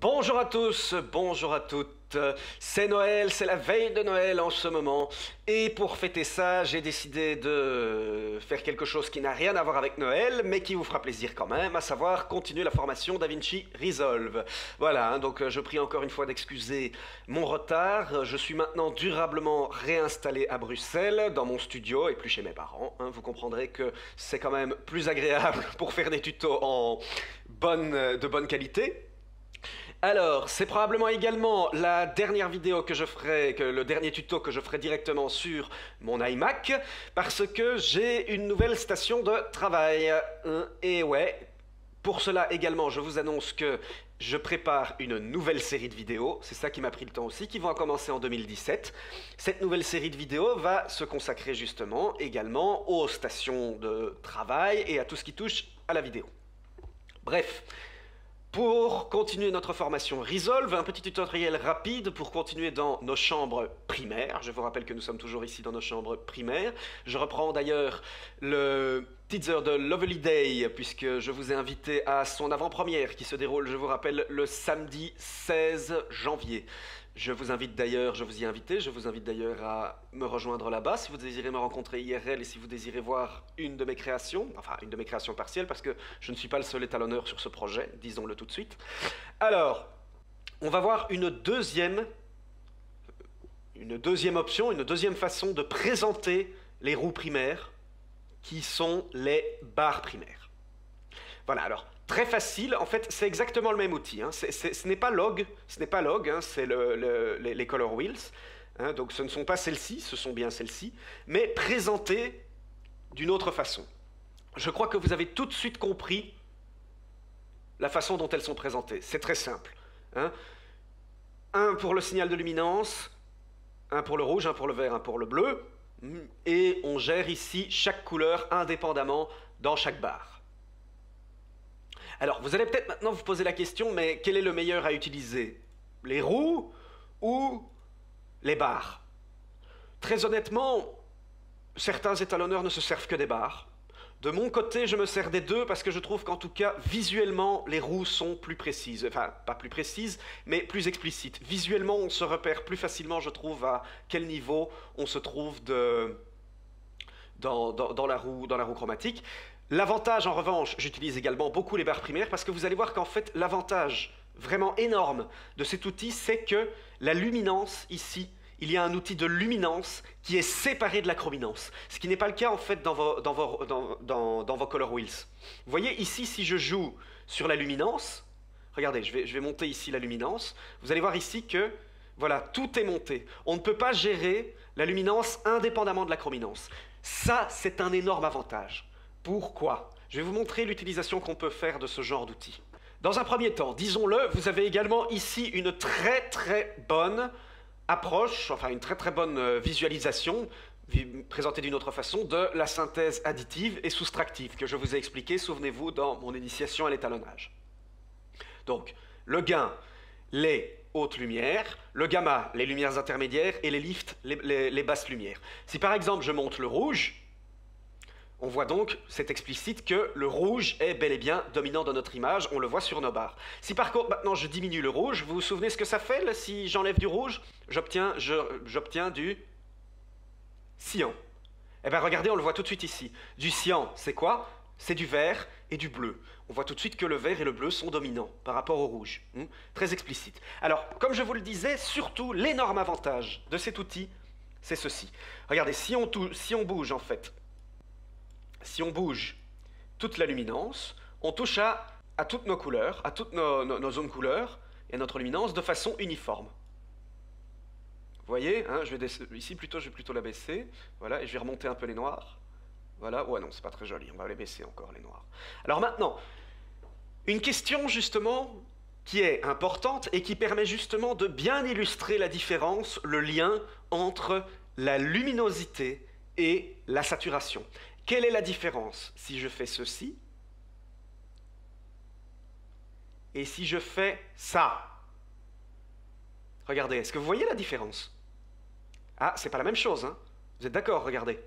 Bonjour à tous, bonjour à toutes. C'est Noël, c'est la veille de Noël en ce moment. Et pour fêter ça, j'ai décidé de faire quelque chose qui n'a rien à voir avec Noël, mais qui vous fera plaisir quand même, à savoir continuer la formation DaVinci Resolve. Voilà, donc je prie encore une fois d'excuser mon retard. Je suis maintenant durablement réinstallé à Bruxelles, dans mon studio, et plus chez mes parents. Vous comprendrez que c'est quand même plus agréable pour faire des tutos de bonne qualité. Alors, c'est probablement également la dernière vidéo que je ferai, le dernier tuto que je ferai directement sur mon iMac, parce que j'ai une nouvelle station de travail. Et ouais, pour cela également, je vous annonce que je prépare une nouvelle série de vidéos, c'est ça qui m'a pris le temps aussi, qui vont commencer en 2017. Cette nouvelle série de vidéos va se consacrer justement également aux stations de travail et à tout ce qui touche à la vidéo. Bref. Pour continuer notre formation Resolve, un petit tutoriel rapide pour continuer dans nos chambres primaires. Je vous rappelle que nous sommes toujours ici dans nos chambres primaires. Je reprends d'ailleurs le teaser de Lovely Day, puisque je vous ai invité à son avant-première qui se déroule, je vous rappelle, le samedi 16 janvier. Je vous y invite d'ailleurs à me rejoindre là-bas si vous désirez me rencontrer IRL et si vous désirez voir une de mes créations, enfin une de mes créations partielles, parce que je ne suis pas le seul étalonneur sur ce projet, disons-le tout de suite. Alors, on va voir une deuxième option, une deuxième façon de présenter les roues primaires, qui sont les barres primaires. Voilà, alors, très facile, en fait, c'est exactement le même outil. Ce n'est pas log, c'est les color wheels. Donc ce ne sont pas celles-ci, ce sont bien celles-ci, mais présentées d'une autre façon. Je crois que vous avez tout de suite compris la façon dont elles sont présentées. C'est très simple. Un pour le signal de luminance, un pour le rouge, un pour le vert, un pour le bleu, et on gère ici chaque couleur indépendamment dans chaque barre. Alors, vous allez peut-être maintenant vous poser la question, mais quel est le meilleur à utiliser? Les roues ou les barres? Très honnêtement, certains étalonneurs ne se servent que des barres. De mon côté, je me sers des deux parce que je trouve qu'en tout cas, visuellement, les roues sont plus précises. Enfin, pas plus précises, mais plus explicites. Visuellement, on se repère plus facilement, je trouve, à quel niveau on se trouve dans la roue chromatique. L'avantage, en revanche, j'utilise également beaucoup les barres primaires parce que vous allez voir qu'en fait, l'avantage vraiment énorme de cet outil, c'est que la luminance, ici, il y a un outil de luminance qui est séparé de la chrominance, ce qui n'est pas le cas en fait dans vos color wheels. Vous voyez ici, si je joue sur la luminance, regardez, je vais monter ici la luminance, vous allez voir ici que, voilà, tout est monté. On ne peut pas gérer la luminance indépendamment de la chrominance. Ça, c'est un énorme avantage. Pourquoi? Je vais vous montrer l'utilisation qu'on peut faire de ce genre d'outil. Dans un premier temps, disons-le, vous avez également ici une très bonne approche, enfin une très bonne visualisation, présentée d'une autre façon, de la synthèse additive et soustractive que je vous ai expliqué, souvenez-vous, dans mon initiation à l'étalonnage. Donc, le gain, les hautes lumières, le gamma, les lumières intermédiaires, et les lifts, les basses lumières. Si par exemple je monte le rouge, on voit donc, c'est explicite, que le rouge est bel et bien dominant dans notre image, on le voit sur nos barres. Si par contre maintenant je diminue le rouge, vous vous souvenez ce que ça fait là, si j'enlève du rouge? J'obtiens du cyan. Eh bien regardez, on le voit tout de suite ici. Du cyan, c'est quoi? C'est du vert et du bleu. On voit tout de suite que le vert et le bleu sont dominants par rapport au rouge. Très explicite. Alors, comme je vous le disais, surtout l'énorme avantage de cet outil, c'est ceci. Regardez, si on bouge en fait, si on bouge toute la luminance, on touche à toutes nos couleurs, à toutes nos zones couleurs et à notre luminance de façon uniforme. Vous voyez, ici plutôt, je vais plutôt la baisser, voilà, et je vais remonter un peu les noirs. Voilà, ouais non, c'est pas très joli, on va les baisser encore les noirs. Alors maintenant, une question justement qui est importante et qui permet justement de bien illustrer la différence, le lien entre la luminosité et la saturation. Quelle est la différence si je fais ceci et si je fais ça? Regardez, est-ce que vous voyez la différence? Ah, c'est pas la même chose, hein? Vous êtes d'accord, regardez.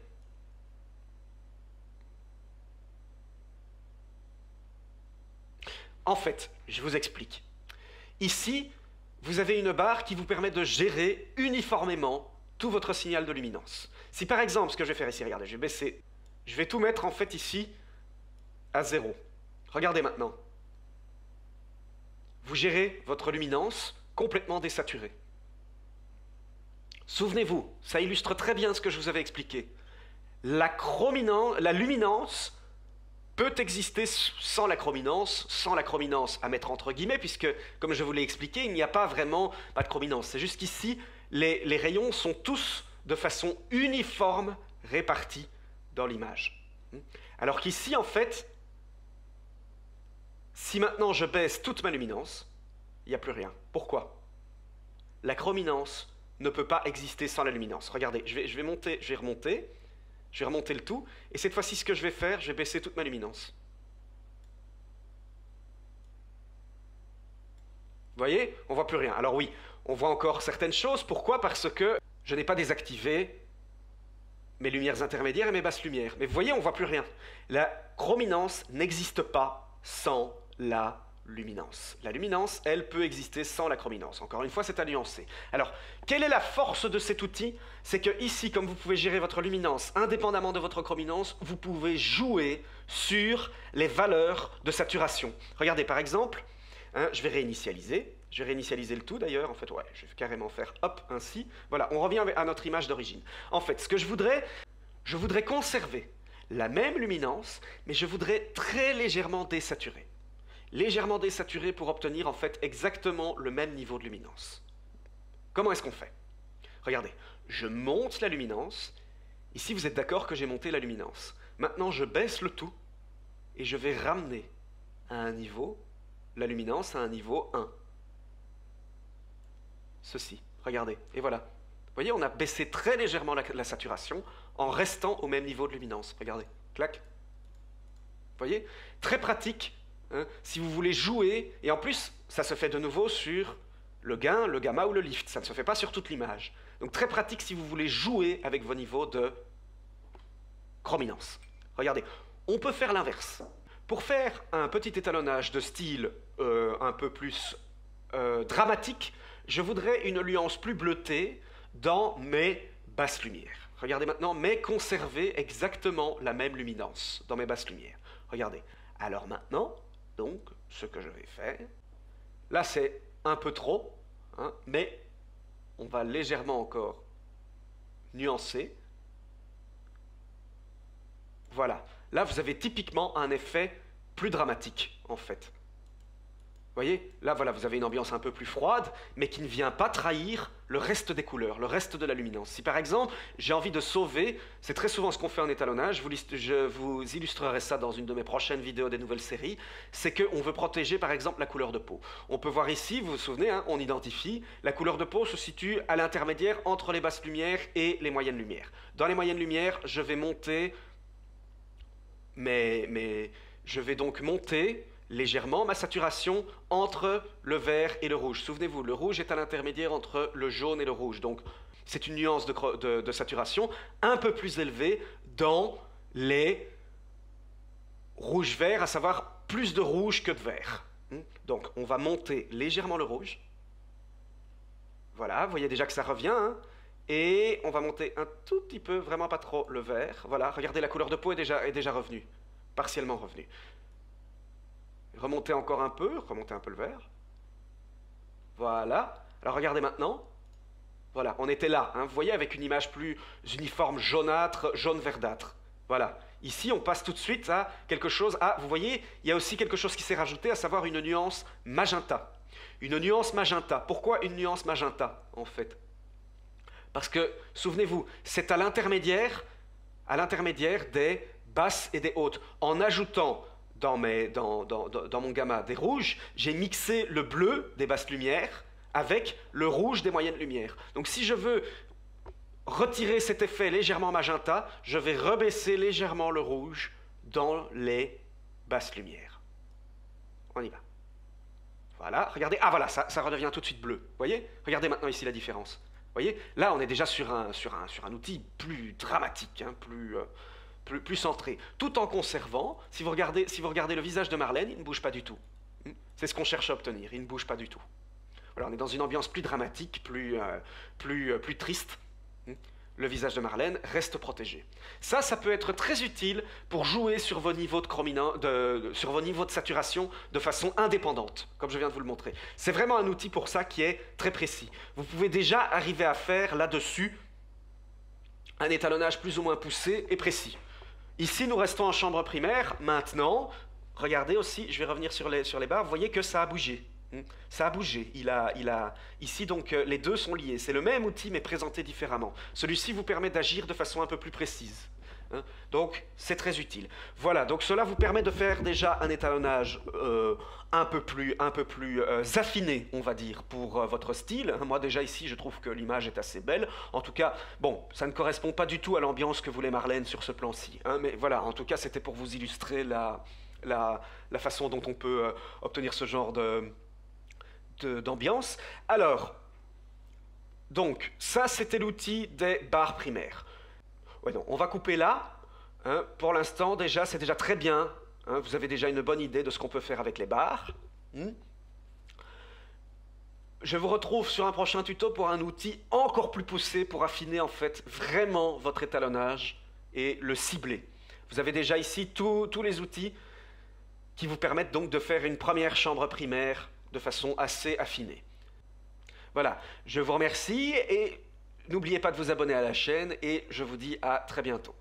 En fait, je vous explique. Ici, vous avez une barre qui vous permet de gérer uniformément tout votre signal de luminance. Si par exemple, ce que je vais faire ici, regardez, je vais baisser, je vais tout mettre en fait ici à 0. Regardez maintenant. Vous gérez votre luminance complètement désaturée. Souvenez-vous, ça illustre très bien ce que je vous avais expliqué. La luminance peut exister sans la chrominance à mettre entre guillemets, puisque, comme je vous l'ai expliqué, il n'y a pas vraiment de chrominance. C'est juste qu'ici, les rayons sont tous de façon uniforme répartis dans l'image. Alors qu'ici, en fait, si maintenant je baisse toute ma luminance, il n'y a plus rien. Pourquoi? La chrominance ne peut pas exister sans la luminance. Regardez, je vais remonter le tout, et cette fois-ci, ce que je vais faire, je vais baisser toute ma luminance. Vous voyez? On ne voit plus rien. Alors oui, on voit encore certaines choses. Pourquoi? Parce que je n'ai pas désactivé mes lumières intermédiaires et mes basses lumières. Mais vous voyez, on ne voit plus rien. La chrominance n'existe pas sans la luminance. La luminance, elle, peut exister sans la chrominance. Encore une fois, c'est à nuancer. Alors, quelle est la force de cet outil? C'est que ici, comme vous pouvez gérer votre luminance indépendamment de votre chrominance, vous pouvez jouer sur les valeurs de saturation. Regardez, par exemple, je vais réinitialiser. Je vais réinitialiser le tout d'ailleurs. En fait, ouais, je vais carrément faire hop, ainsi. Voilà, on revient à notre image d'origine. En fait, ce que je voudrais conserver la même luminance, mais je voudrais très légèrement désaturer. Légèrement désaturé pour obtenir en fait exactement le même niveau de luminance. Comment est-ce qu'on fait? Regardez, je monte la luminance. Ici, vous êtes d'accord que j'ai monté la luminance. Maintenant, je baisse le tout et je vais ramener à un niveau, la luminance à un niveau 1. Ceci, regardez, et voilà. Vous voyez, on a baissé très légèrement la saturation en restant au même niveau de luminance. Regardez, clac. Vous voyez? Très pratique. Si vous voulez jouer, et en plus, ça se fait de nouveau sur le gain, le gamma ou le lift, ça ne se fait pas sur toute l'image. Donc très pratique si vous voulez jouer avec vos niveaux de chrominance. Regardez, on peut faire l'inverse. Pour faire un petit étalonnage de style un peu plus dramatique, je voudrais une nuance plus bleutée dans mes basses lumières. Regardez maintenant, mais conserver exactement la même luminance dans mes basses lumières. Regardez, alors maintenant, donc, ce que je vais faire, là c'est un peu trop, mais on va légèrement encore nuancer. Voilà, là vous avez typiquement un effet plus dramatique en fait. Vous voyez, là voilà, vous avez une ambiance un peu plus froide, mais qui ne vient pas trahir le reste des couleurs, le reste de la luminance. Si par exemple, j'ai envie de sauver, c'est très souvent ce qu'on fait en étalonnage, je vous illustrerai ça dans une de mes prochaines vidéos des nouvelles séries, c'est qu'on veut protéger par exemple la couleur de peau. On peut voir ici, vous vous souvenez, on identifie, la couleur de peau se situe à l'intermédiaire entre les basses lumières et les moyennes lumières. Dans les moyennes lumières, je vais monter, je vais donc monter légèrement ma saturation entre le vert et le rouge. Souvenez-vous, le rouge est à l'intermédiaire entre le jaune et le rouge. Donc, c'est une nuance de saturation un peu plus élevée dans les rouges-verts, à savoir plus de rouge que de vert. Donc, on va monter légèrement le rouge. Voilà, vous voyez déjà que ça revient. Et on va monter un tout petit peu, vraiment pas trop, le vert. Voilà, regardez, la couleur de peau est déjà revenue, partiellement revenue. Remontez encore un peu, remontez un peu le vert. Voilà. Alors regardez maintenant. Voilà, on était là. Vous voyez, avec une image plus uniforme, jaunâtre, jaune-verdâtre. Voilà. Ici, on passe tout de suite à quelque chose... Ah, vous voyez, il y a aussi quelque chose qui s'est rajouté, à savoir une nuance magenta. Une nuance magenta. Pourquoi une nuance magenta, en fait? Parce que, souvenez-vous, c'est à l'intermédiaire des basses et des hautes. En ajoutant dans mon gamma des rouges, j'ai mixé le bleu des basses lumières avec le rouge des moyennes lumières. Donc si je veux retirer cet effet légèrement magenta, je vais rebaisser légèrement le rouge dans les basses lumières. On y va. Voilà, regardez. Ah voilà, ça redevient tout de suite bleu. Vous voyez? Regardez maintenant ici la différence. Vous voyez? Là, on est déjà sur un outil plus dramatique, plus centré, tout en conservant, si vous regardez le visage de Marlène, il ne bouge pas du tout. C'est ce qu'on cherche à obtenir, il ne bouge pas du tout. Voilà, on est dans une ambiance plus dramatique, plus triste. Le visage de Marlène reste protégé. Ça peut être très utile pour jouer sur vos niveaux sur vos niveaux de saturation de façon indépendante, comme je viens de vous le montrer. C'est vraiment un outil pour ça qui est très précis. Vous pouvez déjà arriver à faire là-dessus un étalonnage plus ou moins poussé et précis. Ici, nous restons en chambre primaire. Maintenant, regardez aussi, je vais revenir sur les barres, vous voyez que ça a bougé. Ça a bougé. Ici, donc, les deux sont liés. C'est le même outil, mais présenté différemment. Celui-ci vous permet d'agir de façon un peu plus précise. Donc, c'est très utile. Voilà, donc cela vous permet de faire déjà un étalonnage un peu plus affiné, on va dire, pour votre style. Moi, déjà ici, je trouve que l'image est assez belle. En tout cas, bon, ça ne correspond pas du tout à l'ambiance que voulait Marlène sur ce plan-ci. Mais voilà, en tout cas, c'était pour vous illustrer la façon dont on peut obtenir ce genre d'ambiance. Alors, donc, ça c'était l'outil des barres primaires. Ouais, non, on va couper là. Pour l'instant, déjà, c'est déjà très bien. Vous avez déjà une bonne idée de ce qu'on peut faire avec les barres. Je vous retrouve sur un prochain tuto pour un outil encore plus poussé pour affiner en fait vraiment votre étalonnage et le cibler. Vous avez déjà ici tous les outils qui vous permettent donc de faire une première chambre primaire de façon assez affinée. Voilà, je vous remercie et n'oubliez pas de vous abonner à la chaîne et je vous dis à très bientôt.